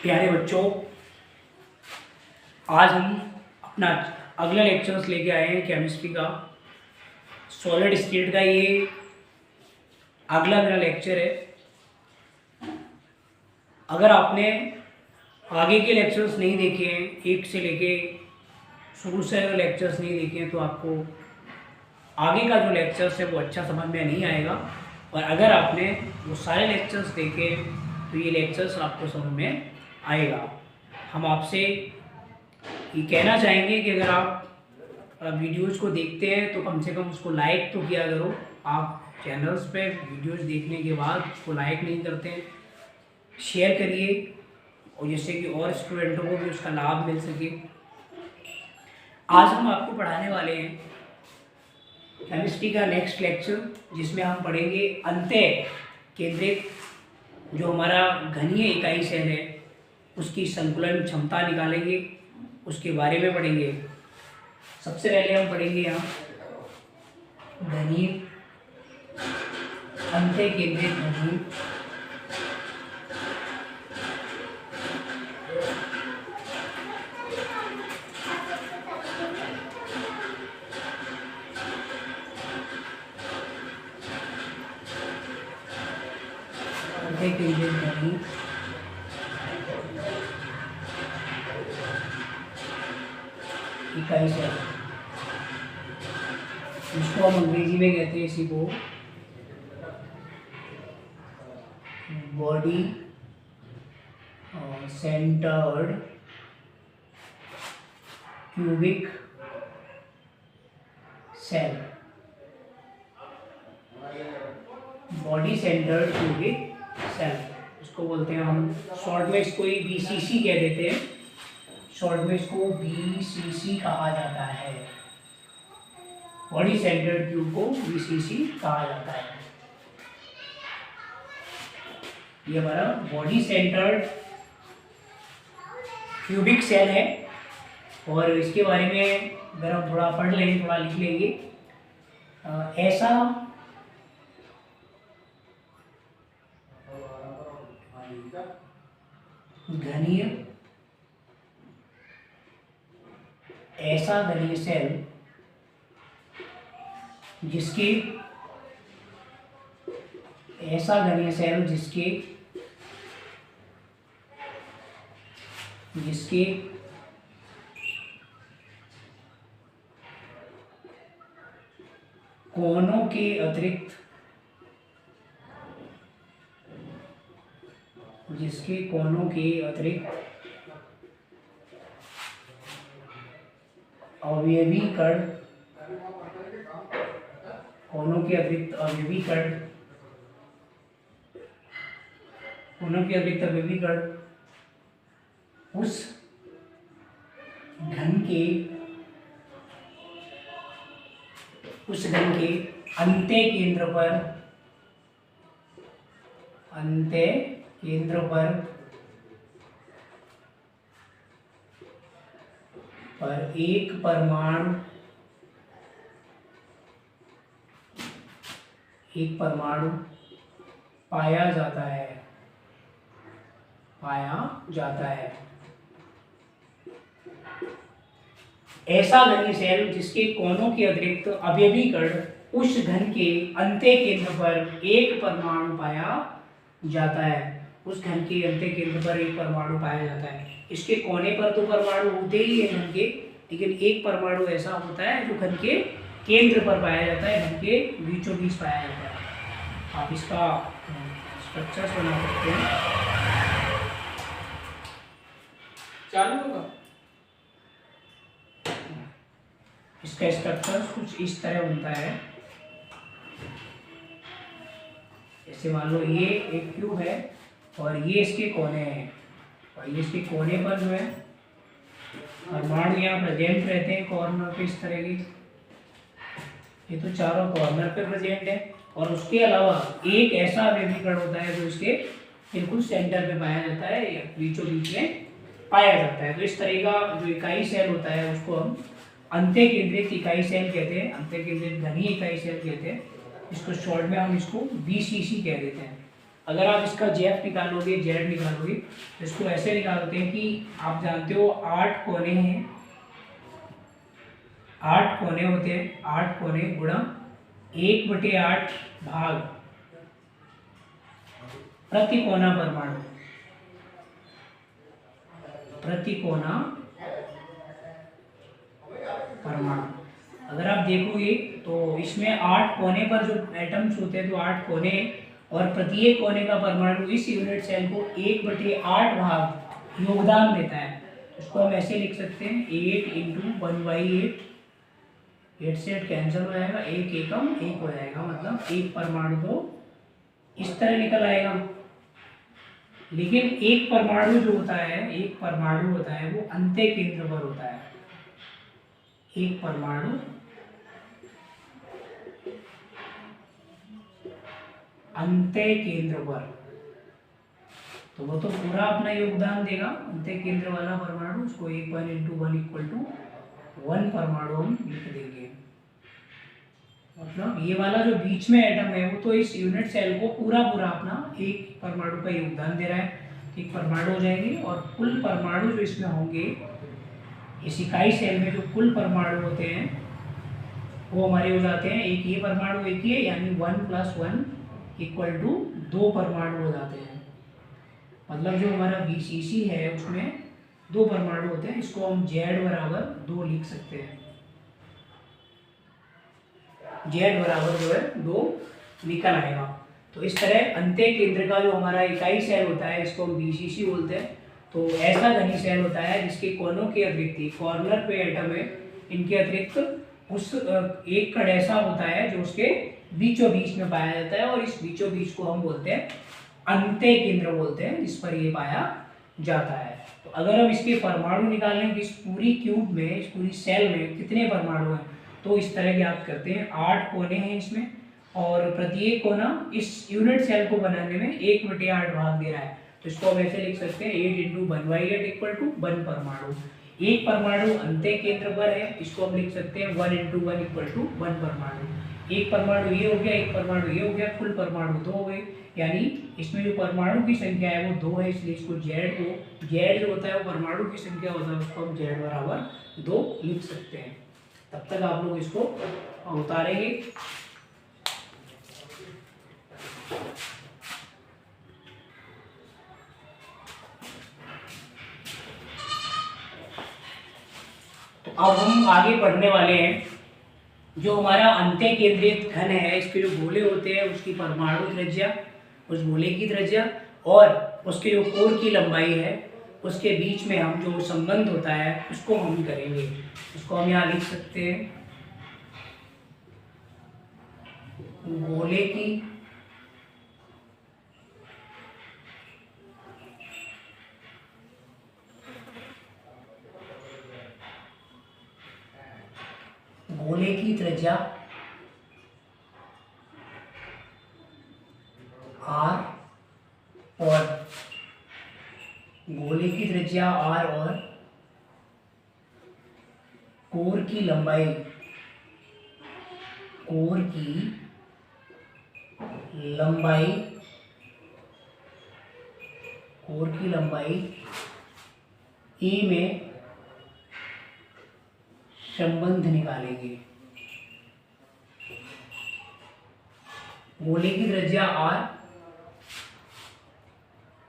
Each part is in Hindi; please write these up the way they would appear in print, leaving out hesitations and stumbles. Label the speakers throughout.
Speaker 1: प्यारे बच्चों, आज हम अपना अगला लेक्चर्स लेके आए हैं केमिस्ट्री का। सॉलिड स्टेट का ये अगला मेरा लेक्चर है। अगर आपने आगे के लेक्चर्स नहीं देखे हैं, एक से लेके शुरू से अगर लेक्चर्स नहीं देखे हैं, तो आपको आगे का जो लेक्चर्स है वो अच्छा समझ में नहीं आएगा। और अगर आपने वो सारे लेक्चर्स देखे तो ये लेक्चर्स आपको समझ में आएगा। हम आपसे ये कहना चाहेंगे कि अगर आप वीडियोज़ को देखते हैं तो कम से कम उसको लाइक तो किया करो। आप चैनल्स पे वीडियोज़ देखने के बाद उसको लाइक नहीं करते हैं, शेयर करिए, और जिससे कि और स्टूडेंटों को भी उसका लाभ मिल सके। आज हम आपको पढ़ाने वाले हैं केमिस्ट्री का नेक्स्ट लेक्चर, जिसमें हम पढ़ेंगे अंतः केंद्रित, जो हमारा घनीय इकाई सेल है उसकी संकुलन क्षमता निकालेंगे, उसके बारे में पढ़ेंगे। सबसे पहले हम पढ़ेंगे यहाँ घनीय अंतः केंद्रित घनीय केंद्रित घनीय इकाई सेल, इसको हम अंग्रेजी में कहते हैं इसी को body centred cubic cell. Body centred cubic cell इसको बोलते हैं हम, शॉर्ट में इसको ही बीसीसी कह देते हैं। शॉर्ट में इसको बीसीसी कहा जाता है। बॉडी सेंटर्ड क्यूब को बीसीसी कहा जाता है। ये हमारा बॉडी सेंटर्ड क्यूबिक सेल है। और इसके बारे में अगर हम थोड़ा पढ़ लेंगे, थोड़ा लिख लेंगे, ऐसा घनीय सेल जिसके कोनों के अतिरिक्त अवयवी कण उस घन के अंत्य केंद्र पर एक परमाणु पाया जाता है। ऐसा घनीय सेल जिसके कोनों के अतिरिक्त अवयवी कण उस घन के अंत्य केंद्र पर एक परमाणु पाया जाता है। उस घन के अंत्य केंद्र पर एक परमाणु पाया जाता है। इसके कोने पर तो परमाणु होते ही हैं घन के, लेकिन एक परमाणु ऐसा होता है जो घन के केंद्र पर पाया जाता है, घन के बीचों बीच पाया जाता है। आप इसका स्ट्रक्चर्स बना सकते हैं। चालू होगा। इसका स्ट्रक्चर कुछ इस तरह बनता है। जैसे मान लो ये एक क्यूब है और ये इसके कोने हैं, और ये इसके कोने पर जो है परमाणु यहाँ प्रेजेंट रहते हैं कॉर्नर पे इस तरह के। ये तो चारों कॉर्नर पे प्रेजेंट है। और उसके अलावा एक ऐसा अवयवी कण होता है जो इसके बिल्कुल सेंटर पे पाया जाता है, या बीचों बीच में पाया जाता है। तो इस तरह का जो इकाई सेल होता है उसको हम अंत्य केंद्रित इकाई सेल कहते हैं, अंत्य केंद्रित घनीय इकाई सेल कहते हैं। इसको शॉर्ट में हम इसको बीसीसी कह देते हैं। अगर आप इसका जेफ निकालोगे, जेड निकालोगे, तो इसको ऐसे निकालते हैं कि आप जानते हो 8 कोने हैं, 8 कोने होते हैं, 8 कोने गुणा 1/8 भाग प्रति कोना परमाणु, प्रति कोना परमाणु। अगर आप देखोगे तो इसमें 8 कोने पर जो एटम्स होते हैं तो 8 कोने, और प्रत्येक कोने का परमाणु इस यूनिट सेल को 1/8 भाग योगदान देता है। इसको हम ऐसे लिख सकते हैं 8 × 1/8, 8 से 8 कैंसिल हो जाएगा, एक एकम एक हो जाएगा, मतलब एक परमाणु तो इस तरह निकल आएगा। लेकिन एक परमाणु जो होता है, एक परमाणु होता है वो अंत्य केंद्र पर होता है। एक परमाणु अंत्य केंद्र पर, तो वो तो पूरा अपना योगदान देगा। अंत्य केंद्र वाला परमाणु, उसको 1 × 1 = 1 परमाणु हम लिख देंगे। मतलब ये वाला जो बीच में एटम है वो तो इस यूनिट सेल को पूरा अपना एक परमाणु का योगदान दे रहा है। एक परमाणु हो जाएंगे, और कुल परमाणु जो इसमें होंगे, इस इकाई सेल में जो कुल परमाणु होते हैं वो हमारे हो जाते हैं, एक ये परमाणु एक ये, यानी 1 + 1 = 2 परमाणु हो जाते हैं। मतलब जो हमारा BCC है उसमें 2 परमाणु होते हैं। इसको हम Z = 2 लिख सकते हैं। Z = जो है 2 निकल आएगा। तो इस तरह अंत्य केंद्र का जो हमारा इकाई सेल होता है इसको हम BCC बोलते हैं। तो ऐसा घनी सेल होता है जिसके कोनों के अतिरिक्त, कॉर्नर पे एटम है, इनके अतिरिक्त उस एक कण ऐसा होता है जो उसके बीचों बीच में पाया जाता है, और इस बीचों बीच को हम बोलते हैं अंत्य केंद्र बोलते हैं, जिस पर ये पाया जाता है। तो अगर हम इसके परमाणु निकालें कि इस पूरी क्यूब में, इस पूरी सेल में कितने परमाणु हैं, तो इस तरह याद करते हैं। 8 कोने हैं इसमें, और प्रत्येक कोना इस यूनिट सेल को बनाने में 1/8 भाग दे रहा है। तो इसको हम ऐसे लिख सकते हैं 8 × 1/8 = 1 परमाणु। एक परमाणु अंत्य केंद्र पर है, इसको हम लिख सकते हैं 1 × 1 = 1 परमाणु। एक परमाणु ये हो गया, एक परमाणु ये हो गया, कुल परमाणु 2 हो गए। यानी इसमें जो परमाणु की संख्या है वो 2 है, इसलिए इसको Z जो होता है वो परमाणु की संख्या होता है, उसको हम Z = 2 लिख सकते हैं। तब तक आप लोग इसको उतारेंगे। तो अब हम आगे पढ़ने वाले हैं जो हमारा अंत्य केंद्रित घन है, इसके जो गोले होते हैं उसकी परमाणु त्रिज्या, उस गोले की त्रिज्या, और उसके जो कोर की लंबाई है, उसके बीच में हम जो संबंध होता है उसको हम करेंगे। उसको हम यहाँ लिख सकते हैं गोले की त्रिज्या R, और गोले की त्रिज्या R और कोर की लंबाई A में संबंध निकालेंगे। गोले की त्रिज्या R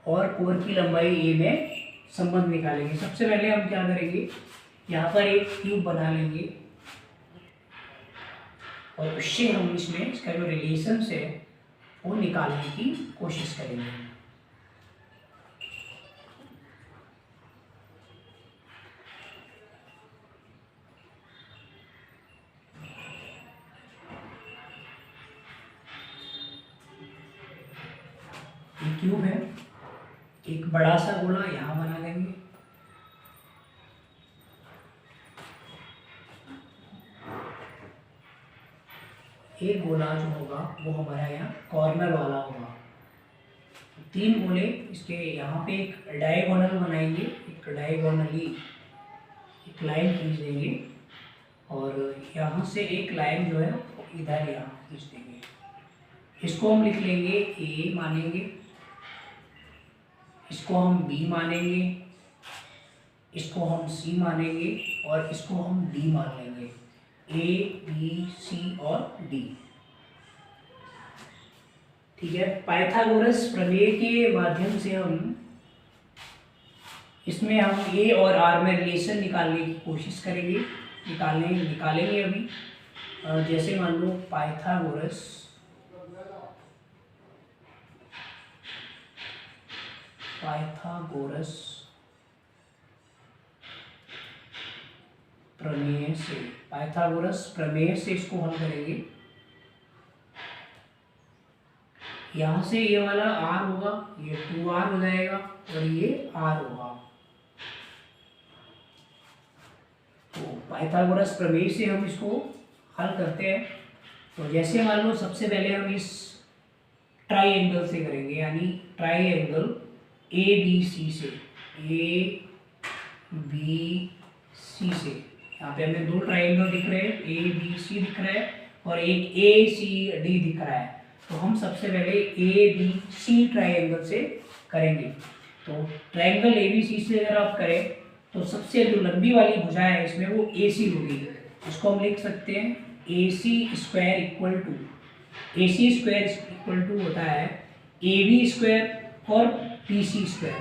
Speaker 1: और कोर की लंबाई A में संबंध निकालेंगे। सबसे पहले हम क्या करेंगे, यहाँ पर एक क्यूब बना लेंगे, और उससे हम इसमें इसका जो रिलेशंस है वो निकालने की कोशिश करेंगे। क्यूब है, एक बड़ा सा गोला यहाँ बना लेंगे, एक गोला जो होगा वो हमारा यहाँ कॉर्नर वाला होगा। 3 गोले इसके यहाँ पे एक डायगोनल बनाएंगे, एक डायगोनली एक लाइन खींच देंगे, और यहाँ से एक लाइन जो है इधर यहाँ खींच देंगे। इसको हम लिख लेंगे A मानेंगे, इसको हम बी मानेंगे, इसको हम सी मानेंगे और इसको हम डी मान लेंगे, ए बी सी और डी। ठीक है, पाइथागोरस प्रमेय के माध्यम से हम इसमें हम ए और आर में रिलेशन निकालने की कोशिश करेंगे, निकालेंगे अभी। जैसे मान लो पाइथागोरस पाइथागोरस प्रमेय से इसको हल करेंगे। यहां से ये वाला आर होगा, ये 2r हो जाएगा और ये r होगा। तो पाइथागोरस प्रमेय से हम इसको हल करते हैं। तो जैसे मान लो सबसे पहले हम इस ट्राइएंगल से करेंगे, यानी ट्राइएंगल ए बी सी से, ए बी सी से। यहाँ पे हमें दो ट्राइएंगल दिख रहे हैं, ए बी सी दिख रहा है और एक ए सी डी दिख रहा है। तो हम सबसे पहले ए बी सी ट्राइएंगल से करेंगे। तो ट्राइएंगल ए बी सी से अगर आप करें तो सबसे जो लंबी वाली भुजा है इसमें वो ए सी होगी। इसको हम लिख सकते हैं A C square equal to होता है ए बी स्क्वायर और बी सी स्क्वायर।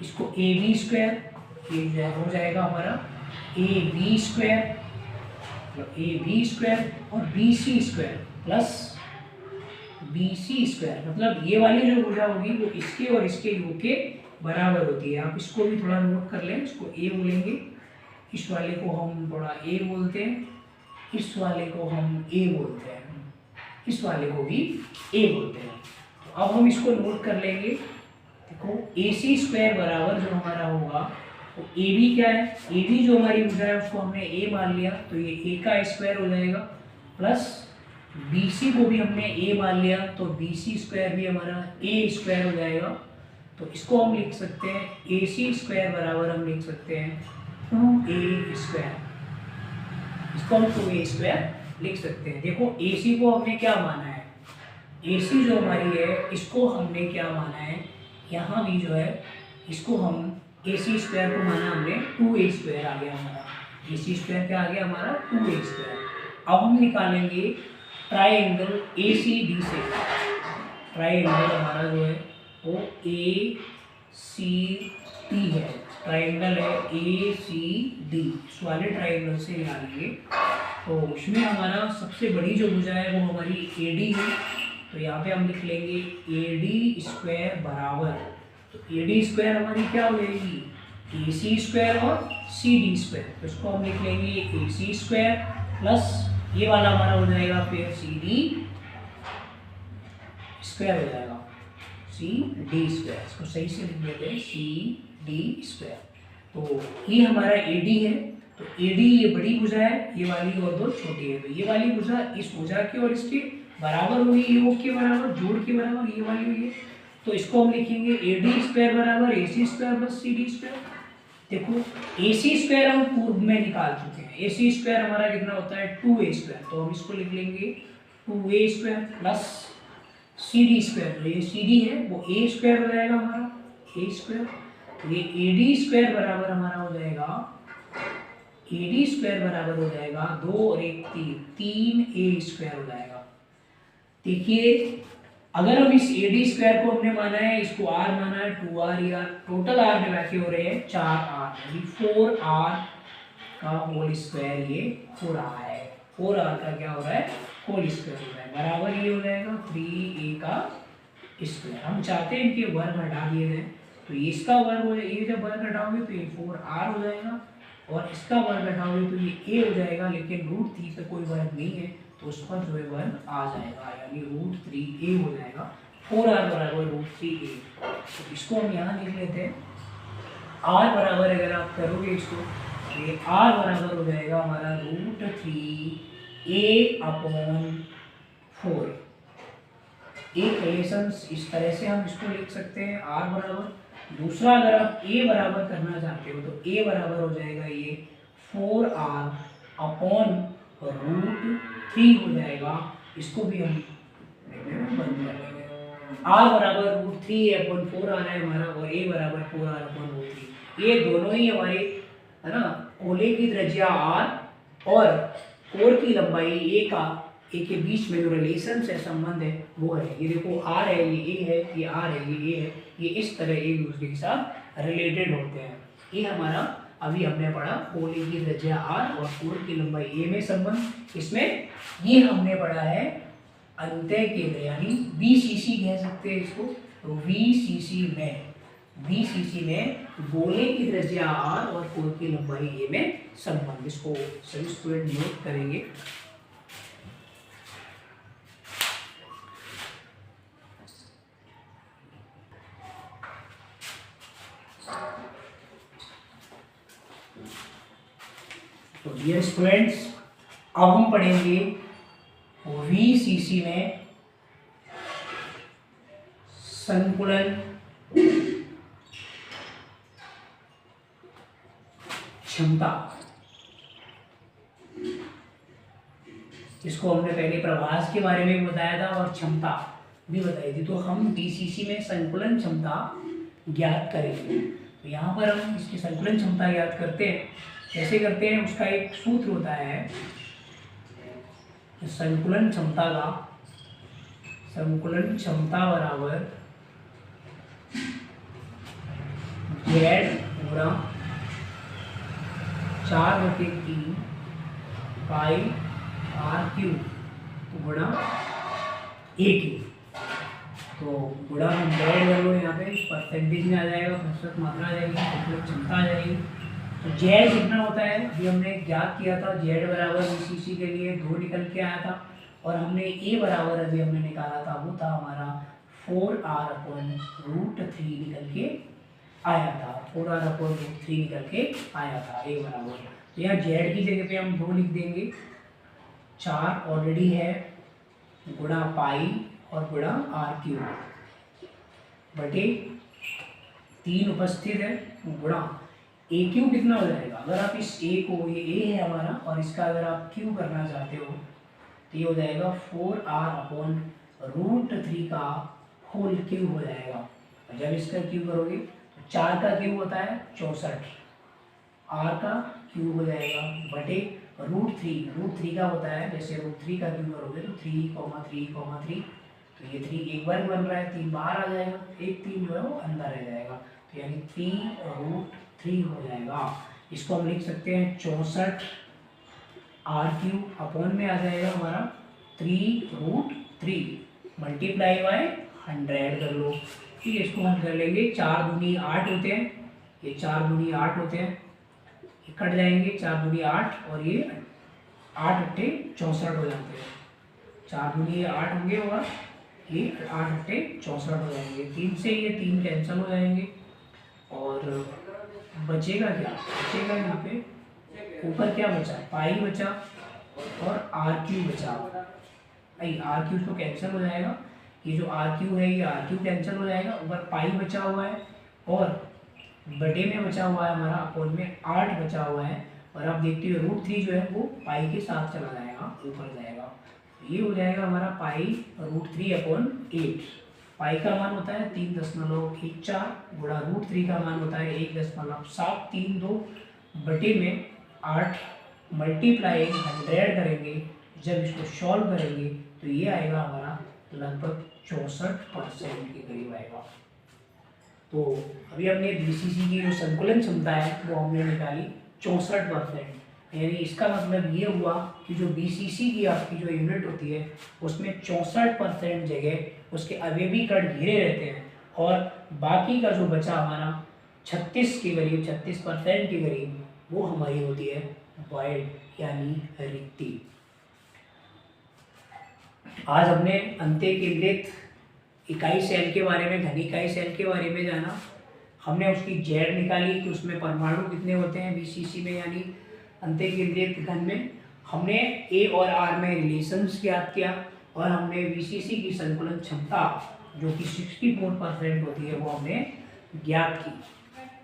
Speaker 1: इसको ए बी स्क्वायर ये हो जाएगा हमारा ए बी स्क्वायर और B C square plus B C square, मतलब ये वाली जो भुजा होगी वो इसके और इसके योग के बराबर होती है। आप इसको भी थोड़ा नोट कर लें, इसको ए बोलेंगे, इस वाले को हम थोड़ा ए बोलते हैं, इस वाले को हम ए बोलते हैं, इस वाले को भी ए बोलते हैं। तो अब हम इसको नोट कर लेंगे। देखो ए सी स्क्वायर बराबर जो हमारा होगा तो ए बी क्या है, ए बी जो हमारी भुजा है उसको हमने ए मान लिया तो ये ए का स्क्वायर हो जाएगा, प्लस बी सी को भी हमने ए मान लिया तो बी सी स्क्वायर भी हमारा ए स्क्वायर हो जाएगा। तो इसको हम लिख सकते हैं ए सी स्क्वायर बराबर हम लिख सकते हैं 2a स्क्वायर। इसको हम 2a स्क्वायर लिख सकते हैं। देखो ए सी को हमने क्या माना है, ए सी जो हमारी है इसको हमने क्या माना है, यहाँ भी जो है इसको हम ए सी स्क्वायर को माना हमने 2a स्क्वायर आ गया हमारा, ए सी स्क्वायर क्या आ गया हमारा 2a स्क्वायर। अब हम निकालेंगे ट्राइएंगल ए सी डी से। ट्राइएंगल हमारा जो है वो ए सी डी है, ट्राइएंगल है ए सी डी, इस वाले ट्राइएंगल से निकालेंगे। तो उसमें हमारा सबसे बड़ी जो भुजा है वो हमारी ए डी है। तो यहाँ पे हम लिख लेंगे ए डी स्क्वायर बराबर, तो ए डी स्क्वायर हमारी क्या हो जाएगी ए सी स्क्वायर और सी डी स्क्वायर। तो इसको हम लिख लेंगे ए सी स्क्वायर प्लस ये वाला हमारा हो जाएगा फिर सी डी स्क्वायर हो जाएगा, सी डी स्क्वायर। इसको सही से लिख लेते हैं सी डी स्क्वायर। तो ये हमारा ए डी है। तो ए डी ये बड़ी भुजा है, ये वाली और दो छोटी है। तो ये वाली भुजा इस भुजा के और इसके बराबर होगी, योग के बराबर, जोड़ के बराबर ये वाली हुई है। तो इसको हम लिखेंगे ए डी स्क्वायर बराबर A C square plus C D square. देखो ए सी स्क्वायर हम पूर्व में निकाल चुके हैं, ए सी स्क्वायर हमारा कितना होता है 2a स्क्वायर। तो हम इसको लिख लेंगे 2a square plus C D square, जो ये सी डी है वो ए स्क्वायर हो जाएगा हमारा ए स्क्वायर। तो ये ए डी स्क्वायर बराबर हमारा हो जाएगा, ए डी स्क्वायर बराबर हो जाएगा 2 और 1 3 a स्क्वायर हो जाएगा। देखिए अगर हम इस ए डी स्क्वायर को हमने माना है, इसको r माना है 2r, या टोटल r में बैठे हो रहे हैं 4r, यानी 4r का होल स्क्वायर ये हो रहा है। 4r का क्या हो रहा है होल स्क्वायर हो रहा है, बराबर ये हो जाएगा 3a का स्क्वायर। हम चाहते हैं इनके वर्ग हटा दिए जाए, तो ये इसका वर्ग हो जाएगा, ये जब वर्ग हटाओगे तो ये 4r हो जाएगा और इसका वर्ग हटाओगे तो ये a हो जाएगा। लेकिन √3 का कोई वर्ग नहीं है तो उस पर जो है वर्ग आ जाएगा, यानी √3a हो जाएगा। 4r बराबर √3a। तो इसको हम यहाँ लिख लेते हैं r बराबर, अगर आप करोगे इसको तो ये r बराबर हो जाएगा हमारा √3a/4। एक रिलेशन इस तरह से हम इसको लिख सकते हैं r बराबर। दूसरा अगर आप a बराबर करना चाहते हो तो a बराबर हो जाएगा ये 4r/√3 हो जाएगा। इसको भी हम बंद कर देंगे, आर बराबर √3 आ रहा है हमारा, और ए बराबर 4r/√3। ये दोनों ही हमारे, है ना, गोले की त्रिज्या आर और कोर की लंबाई ए के बीच में जो रिलेशन है, संबंध है, वो है। ये देखो आर है, ये ए है, ये आर है, ये ए है, ये इस तरह एक दूसरे के साथ रिलेटेड होते हैं। ये हमारा अभी हमने पढ़ा गोले की त्रिज्या आर और कोर की लंबाई ए में संबंध। इसमें ये हमने पढ़ा है अंतः केंद्र, यानी बीसीसी कह सकते हैं इसको। तो बीसीसी में गोले की त्रिज्या आर और कोर की लंबाई ए में संबंध। इसको सभी स्टूडेंट नोट करेंगे। तो डियर स्टूडेंट्स, अब हम पढ़ेंगे वीसीसी में संकुलन क्षमता। इसको हमने पहले प्रभास के बारे में भी बताया था और क्षमता भी बताई थी। तो हम बीसीसी में संकुलन क्षमता ज्ञात करेंगे। तो यहाँ पर हम इसकी संकुलन क्षमता ज्ञात करते हैं। कैसे करते हैं, उसका एक सूत्र होता है कि संकुलन क्षमता बराबर जेड गुणा 4/3 पाई आर क्यूब गुणा ए क्यूब। तो गुणा हम जेड कर लो, यहाँ पे परसेंटेज में आ जाएगा, प्रतिशत मात्रा आ जाएगी, संकुलन क्षमता आ जाएगी। तो जेड कितना होता है, अभी हमने ज्ञात किया था, जेड बराबर बीसीसी के लिए 2 निकल के आया था। और हमने ए बराबर अभी हमने निकाला था, वो था हमारा 4r/√3 निकल के आया था। 4r/√3 निकल के आया था ए बराबर। तो यहाँ जेड की जगह पे हम 2 लिख देंगे, 4 ऑलरेडी है, गुणा पाई और गुणा आर क्यूब बटे 3 उपस्थित है, गुणा ए क्यू कितना हो जाएगा। अगर आप इस ए को, ये ए है हमारा, और इसका अगर आप क्यू करना चाहते हो तो ये हो जाएगा 4r/√3 का होल क्यूब हो जाएगा। और जब इसका क्यूब करोगे तो 4 का क्यूब होता है 64, आर का क्यूब हो जाएगा बटे √3 का होता है, जैसे √3 का क्यूब करोगे तो 3,3,3, तो ये 3 एक बार बन रहा है, 3 बाहर आ जाएगा, एक 3 जो है वो अंदर रह जाएगा। तो यानी 3√3 हो जाएगा। इसको हम लिख सकते हैं 64 आर क्यूब अपॉन में आ जाएगा हमारा 3√3 मल्टीप्लाई बाय 100 कर लो। ठीक है, इसको हम कर लेंगे, 4 दूनी 8 होते हैं, ये 4 दूनी 8 होते हैं, ये कट जाएंगे, 4 दूनी 8 और ये 8 अट्ठे 64 हो जाते हैं। 4 दूनी 8 होंगे और ये 8 अट्ठे 64 हो जाएंगे। 3 से ये 3 कैंसिल हो जाएंगे और बचेगा क्या, बचेगा यहाँ पे ऊपर क्या बचा, पाई बचा और आर क्यूब बचा। नहीं, आर क्यूब तो कैंसिल हो जाएगा, ये जो आर क्यूब है ये आर क्यूब कैंसिल हो जाएगा, ऊपर पाई बचा हुआ है और बटे में बचा हुआ है हमारा, अपोन में 8 बचा हुआ है। और आप देखते हो √3 जो है वो पाई के साथ चला जाएगा, ऊपर जाएगा। ये हो जाएगा हमारा पाई √3/8। पाई का मान होता है 3.14 गुणा √3 का मान होता है 1.732 बटे में 8 मल्टीप्लाई 100 करेंगे। जब इसको सॉल्व करेंगे तो ये आएगा हमारा लगभग 64% के करीब आएगा। तो अभी हमने बीसीसी की जो संकुलन क्षमता है वो हमने निकाली 64%। यानी इसका मतलब ये हुआ कि जो बीसीसी की आपकी जो यूनिट होती है उसमें 64% जगह उसके अवयवी कण घिरे रहते हैं और बाकी का जो बचा हमारा 36 के करीब, 36% के करीब, वो हमारी होती है वॉइड यानी रिक्ति। आज हमने अंत्य केंद्रित इकाई सेल के बारे में, घन इकाई सेल के बारे में जाना। हमने उसकी जेड निकाली कि उसमें परमाणु कितने होते हैं बीसीसी में, यानी अंत्य केंद्रित घन में। हमने ए और आर में रिलेशंस ज्ञात किया और हमने बीसीसी की संकुलन क्षमता जो कि 64% होती है वो हमने ज्ञात की।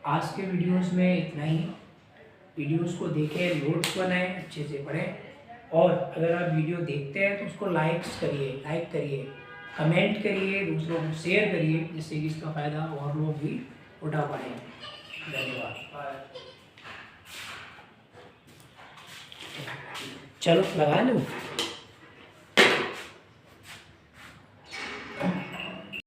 Speaker 1: आज के वीडियोस में इतना ही। वीडियोस को देखें, नोट्स बनाएं, अच्छे से पढ़ें और अगर आप वीडियो देखते हैं तो उसको लाइक करिए कमेंट करिए, दूसरों को शेयर करिए, जिससे कि इसका फ़ायदा और लोग भी उठा पाएँ। धन्यवाद। चलो लगा लूँ।